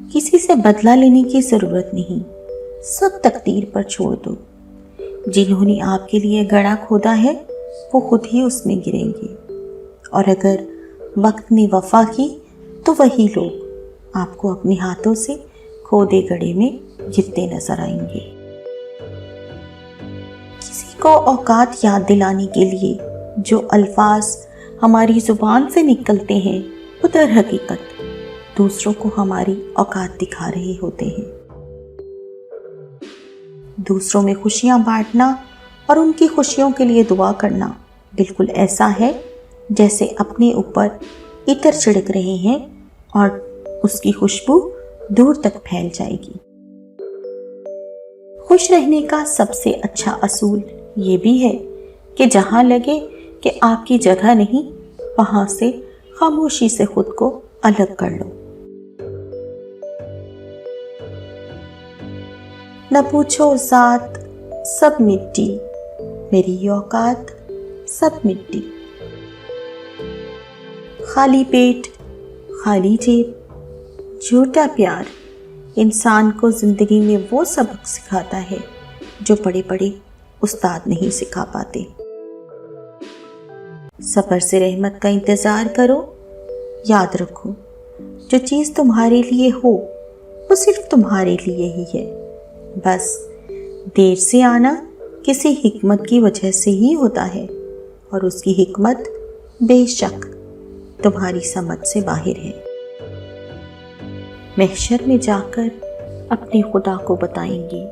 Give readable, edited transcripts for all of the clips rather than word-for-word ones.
کسی سے بدلہ لینے کی ضرورت نہیں، سب تقدیر پر چھوڑ دو۔ جنہوں نے آپ کے لیے گڑھا کھودا ہے وہ خود ہی اس میں گریں گے، اور اگر وقت نے وفا کی تو وہی لوگ آپ کو اپنے ہاتھوں سے کھودے گڑھے میں گرتے نظر آئیں گے۔ کسی کو اوقات یاد دلانے کے لیے جو الفاظ ہماری زبان سے نکلتے ہیں وہ در حقیقت دوسروں کو ہماری اوقات دکھا رہے ہوتے ہیں۔ دوسروں میں خوشیاں بانٹنا اور ان کی خوشیوں کے لیے دعا کرنا بالکل ایسا ہے جیسے اپنے اوپر عطر چھڑک رہے ہیں اور اس کی خوشبو دور تک پھیل جائے گی۔ خوش رہنے کا سب سے اچھا اصول یہ بھی ہے کہ جہاں لگے کہ آپ کی جگہ نہیں، وہاں سے خاموشی سے خود کو الگ کر لو۔ نہ پوچھو ذات سب مٹی، میری اوقات سب مٹی۔ خالی پیٹ، خالی جیب، جھوٹا پیار انسان کو زندگی میں وہ سبق سکھاتا ہے جو بڑے بڑے استاد نہیں سکھا پاتے۔ صبر سے رحمت کا انتظار کرو۔ یاد رکھو جو چیز تمہارے لیے ہو وہ صرف تمہارے لیے ہی ہے، بس دیر سے آنا کسی حکمت کی وجہ سے ہی ہوتا ہے، اور اس کی حکمت بے شک تمہاری سمجھ سے باہر ہے۔ محشر میں جا کر اپنے خدا کو بتائیں گے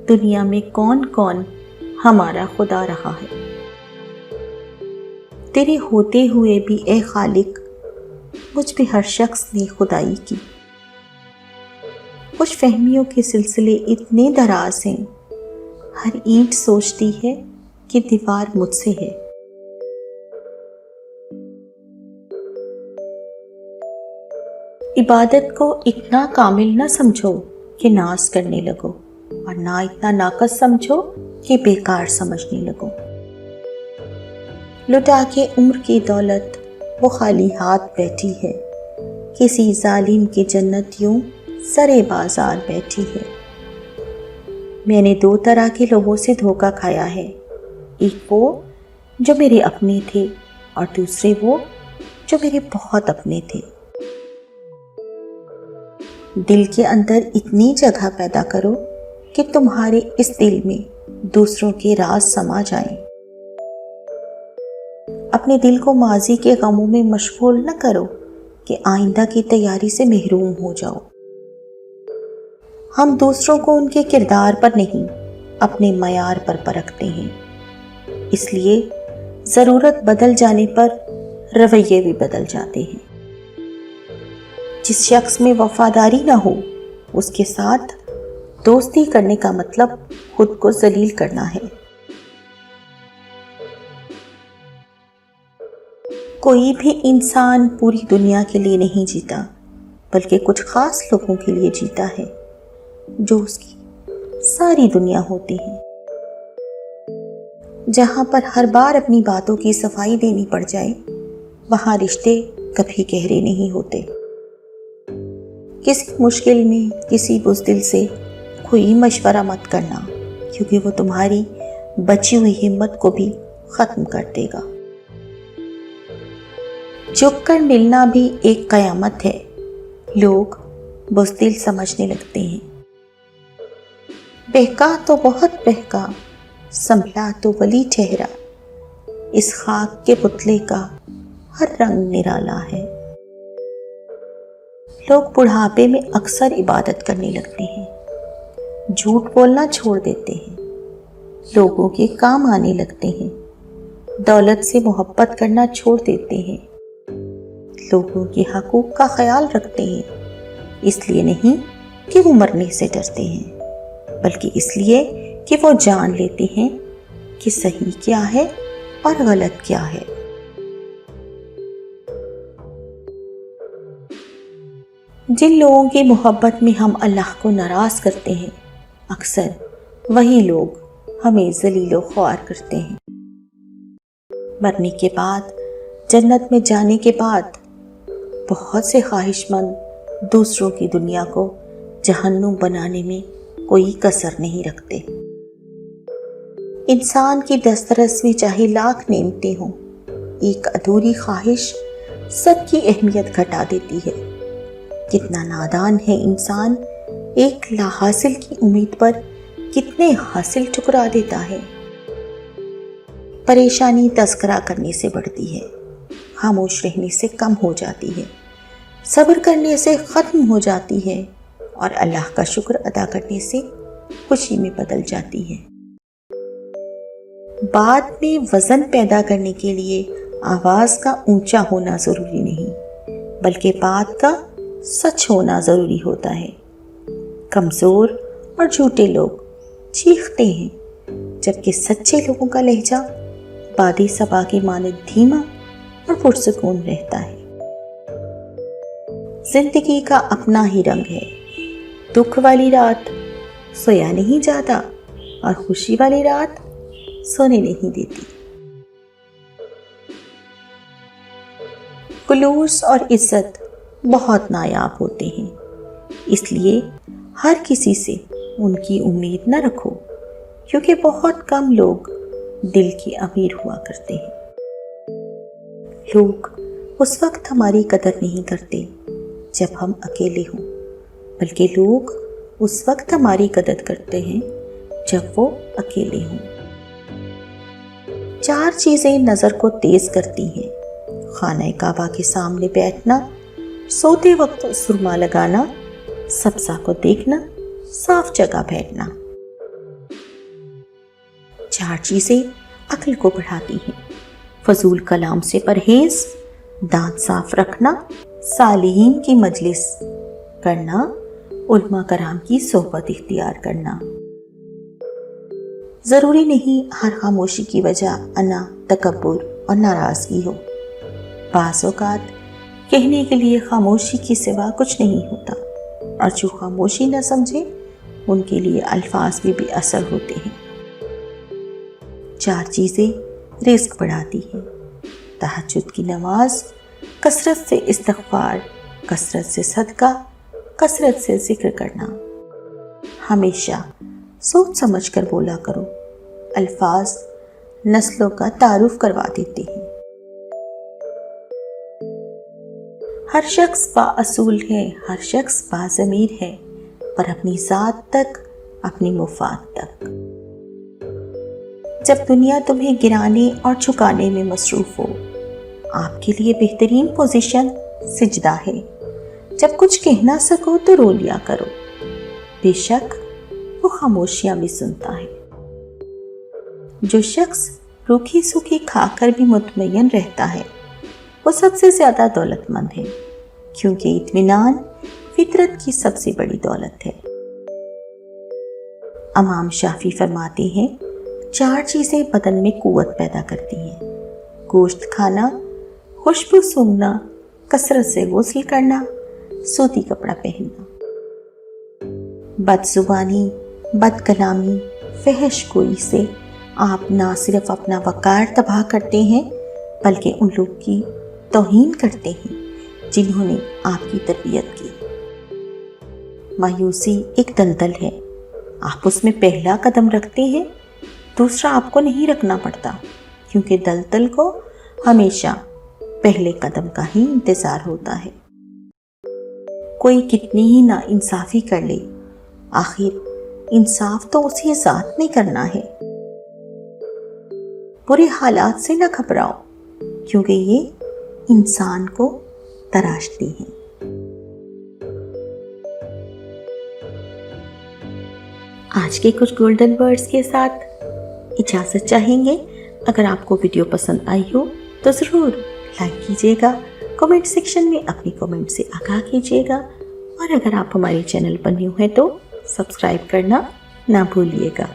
دنیا میں کون کون ہمارا خدا رہا ہے۔ تیرے ہوتے ہوئے بھی اے خالق مجھ پہ ہر شخص نے خدائی کی۔ خوش فہمیوں کے سلسلے اتنے دراز ہیں، ہر اینٹ سوچتی ہے کہ دیوار مجھ سے ہے۔ عبادت کو اتنا کامل نہ سمجھو کہ ناز کرنے لگو، اور نہ اتنا ناقص سمجھو کہ بیکار سمجھنے لگو۔ لٹا کے عمر کی دولت وہ خالی ہاتھ بیٹھی ہے، کسی ظالم کی جنت یوں سرے بازار بیٹھی ہے۔ میں نے دو طرح کے لوگوں سے دھوکہ کھایا ہے، ایک وہ جو میرے اپنے تھے، اور دوسرے وہ جو میرے بہت اپنے تھے۔ دل کے اندر اتنی جگہ پیدا کرو کہ تمہارے اس دل میں دوسروں کے راز سما جائیں۔ اپنے دل کو ماضی کے غموں میں مشغول نہ کرو کہ آئندہ کی تیاری سے محروم ہو جاؤ۔ ہم دوسروں کو ان کے کردار پر نہیں، اپنے معیار پر پرکھتے ہیں، اس لیے ضرورت بدل جانے پر رویے بھی بدل جاتے ہیں۔ جس شخص میں وفاداری نہ ہو اس کے ساتھ دوستی کرنے کا مطلب خود کو ذلیل کرنا ہے۔ کوئی بھی انسان پوری دنیا کے لیے نہیں جیتا، بلکہ کچھ خاص لوگوں کے لیے جیتا ہے جو اس کی ساری دنیا ہوتی ہے۔ جہاں پر ہر بار اپنی باتوں کی صفائی دینی پڑ جائے وہاں رشتے کبھی گہرے نہیں ہوتے۔ کسی مشکل میں کسی بزدل سے کوئی مشورہ مت کرنا، کیونکہ وہ تمہاری بچی ہوئی ہمت کو بھی ختم کر دے گا۔ جھک کر ملنا بھی ایک قیامت ہے، لوگ بزدل سمجھنے لگتے ہیں۔ بہکا تو بہت بہکا، سنبھلا تو ولی ٹھہرا، اس خاک کے پتلے کا ہر رنگ نرالا ہے۔ لوگ بڑھاپے میں اکثر عبادت کرنے لگتے ہیں، جھوٹ بولنا چھوڑ دیتے ہیں، لوگوں کے کام آنے لگتے ہیں، دولت سے محبت کرنا چھوڑ دیتے ہیں، لوگوں کے حقوق کا خیال رکھتے ہیں، اس لیے نہیں کہ وہ مرنے سے ڈرتے ہیں، بلکہ اس لیے کہ وہ جان لیتے ہیں کہ صحیح کیا ہے اور غلط کیا ہے۔ جن لوگوں کی محبت میں ہم اللہ کو ناراض کرتے ہیں، اکثر وہی لوگ ہمیں ذلیل و خوار کرتے ہیں۔ مرنے کے بعد، جنت میں جانے کے بعد، بہت سے خواہش مند दूसरों की दुनिया को जहन्नुम बनाने में कोई कसर नहीं रखते। इंसान की दस्तरस में चाहे लाख नेमतें हों, एक अधूरी ख्वाहिश सबकी अहमियत घटा देती है। कितना नादान है इंसान, एक लाहासिल की उम्मीद पर कितने हासिल ठुकरा देता है। परेशानी तस्करा करने से बढ़ती है, खामोश रहने से कम हो जाती है, सब्र करने से ख़त्म हो जाती है और अल्लाह का शुक्र अदा करने से खुशी में बदल जाती है। बात में वज़न पैदा करने के लिए आवाज़ का ऊंचा होना ज़रूरी नहीं, बल्कि बात का सच होना ज़रूरी होता है। कमज़ोर और झूठे लोग चीखते हैं, जबकि सच्चे लोगों का लहजा बादी सबा के मानद धीमा और पुरसकून रहता है। जिंदगी का अपना ही रंग है। दुख वाली रात सोया नहीं जाता और खुशी वाली रात सोने नहीं देती। खुलूस और इज्जत बहुत नायाब होते हैं, इसलिए हर किसी से उनकी उम्मीद न रखो, क्योंकि बहुत कम लोग दिल के अमीर हुआ करते हैं। लोग उस वक्त हमारी कदर नहीं करते जब हम अकेले हों, बल्कि लोग उस वक्त हमारी कदर करते हैं जब वो अकेले हों। 4 चीज़ें नज़र को तेज करती हैं: खाना काबा के सामने बैठना, सोते वक्त सुरमा लगाना, सब्ज़ा को देखना, साफ जगह बैठना। 4 चीज़ें अक्ल को बढ़ाती हैं: फजूल कलाम से परहेज, दांत साफ रखना, सालिहीन की मजलिस करना, उलमा कराम की सोहबत इख्तियार करना। ज़रूरी नहीं हर खामोशी की वजह अना, तकब्बुर और नाराज़गी हो। बाज़ औक़ात कहने के लिए खामोशी के सिवा कुछ नहीं होता, और जो खामोशी न समझे उनके लिए अल्फाज भी बेअसर होते हैं। 4 चीज़ें रिज़्क़ बढ़ाती हैं: तहज्जुद की नमाज, कसरत से इस्तिग़फ़ार, कसरत से सदका, कसरत से ज़िक्र करना। हमेशा सोच समझ कर बोला करो। अल्फाज नस्लों का तारुफ करवा देते हैं। हर शख्स बाअसूल है, हर शख्स बाज़मीर है, पर अपनी ज़ात तक, अपनी मुफाद तक। जब दुनिया तुम्हें गिराने और झुकाने में मसरूफ़ हो, आपके लिए बेहतरीन पोजीशन सिजदा है। जब कुछ कह ना सको तो रो लिया करो, बेशक वो खामोशियां भी सुनता है। जो शख्स रूखी सूखी खाकर भी मुतमय्यन रहता है, वो सबसे ज़्यादा दौलतमंद है, क्योंकि इत्मीनान फितरत की सबसे बड़ी दौलत है। इमाम शाफी फरमाते हैं, 4 चीज़ें बदन में कुव्वत पैदा करती हैं: गोश्त खाना, खुशबू सूंघना, कसरत से गुस्ल करना, सूती कपड़ा पहनना। बदजुबानी, बदकलामी, फहश गोई से आप ना सिर्फ अपना वक़ार तबाह करते हैं, बल्कि उन लोग की तौहीन करते हैं जिन्होंने आपकी तरबियत की। मायूसी एक दलदल है, आप उसमें पहला कदम रखते हैं, दूसरा आपको नहीं रखना पड़ता, क्योंकि दलदल को हमेशा पहले कदम का ही इंतज़ार होता है। कोई कितनी ही नाइंसाफ़ी कर ले, आखिर इंसाफ तो उसी ज़ात ने करना है। बुरे हालात से न घबराओ, क्योंकि ये इंसान को तराशती हैं। आज के कुछ गोल्डन वर्ड्स के साथ इजाज़त चाहेंगे। अगर आपको वीडियो पसंद आई हो तो ज़रूर लाइक कीजिएगा, कमेंट सेक्शन में अपनी कमेंट से आगाह कीजिएगा, और अगर आप हमारे चैनल पर न्यू हैं तो सब्सक्राइब करना ना भूलिएगा।